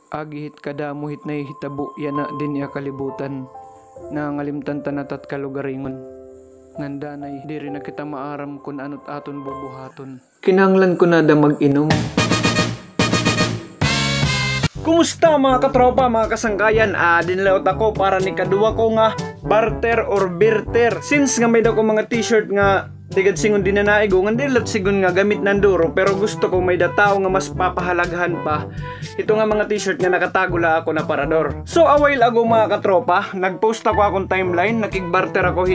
Agihit kadamuhit na hitabo yana din ya kalibutan. Nangalimtan tanatat kalugaringon. Ngandanay, di rin na kita maaram kung ano't aton bubuhaton. Kinanglan ko na da mag-inom. Kumusta mga katropa, mga kasangkayan? Dinalaot ako para ni kadua ko nga barter or birter. Since nga may daw ko mga t-shirt nga tigad singon din na naigo, nga dilat sigon nga gamit nanduro, pero gusto ko may datao nga mas papahalagahan pa. Ito nga mga t-shirt nga nakatagula ako na parador. So a while ago mga katropa, nagpost ako akong timeline, nakigbarter ako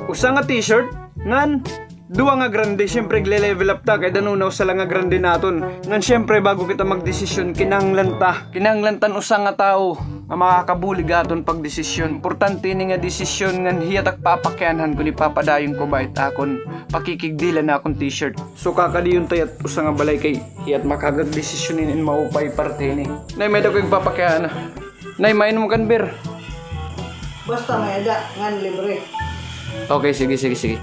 usa nga t-shirt ngan duwa nga grande. Syempre gle-level up ta kay danunaw sa lang nga grande naton. Ngan syempre bago kita magdesisyon kinanglantan usa nga tao nga makakabulig aton pagdesisyon. Importante ni nga desisyon ngan hiyatak papakyanhan ko ni papadayon ko bait akon pakikigdila na akong t-shirt. So kakadiyon tayat usa nga balay kay hiyat makagag desisyonin in maupay parte ni. Nay may dako papakyan. Nay mainom kan beer. Basta may ada ngan libre. Okay, sige.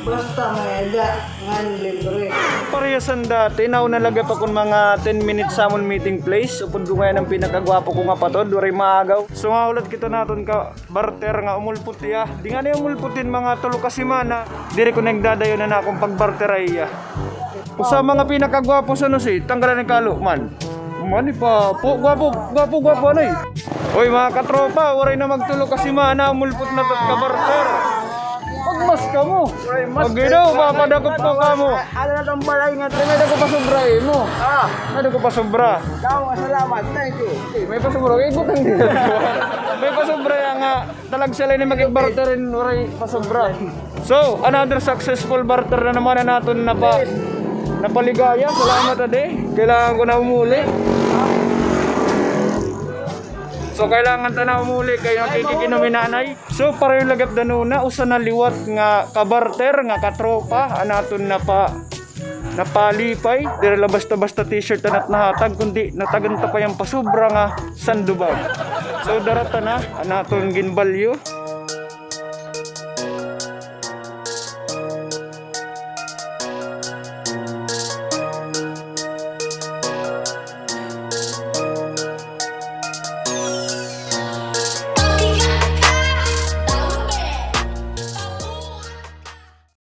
Basta may ada ngan libre. Parehasan dati, naunalagap akong mga 10 minutes sa amon meeting place. Upod ko ngayon ang pinakagwapo ko nga patod, duray maagaw. So nga ulat kita naton ka barter nga umulput ya. Di nga na umulputin mga tulo ka simana. Diri ko nagdadayo na akong pagbarteray ya. Sa mga pinakagwapo sa nusi, tanggalan ng kalo man. Mani pa po, gwapo na eh. Hoy mga katropa, waray na magtulo ka simana, umulput na tat ka barter. Mas ka mo. Okay daw, papadakot ko ka mo. Ano na itong balay nga? May ko pa sobra mo. May ko pa sobra. Tao nga salamat. Thank you. May pa sobra. Ikot ang dito. May pa sobra nga. Talag sila ni makikbarterin. Waray pa sobra. So, another successful barter na naman na natin napaligaya. Salamat ade. Kailangan ko na umuli. So kailangan ta na umuli kayo nakikikinuminanay. So para yung lagap danuna usa na liwat nga kabarter nga katropa anaton napalipay dire la basta t-shirt anat nahatag kundi nataganta pa yung pasubra nga sandubag. So darata na anaton ginbalyo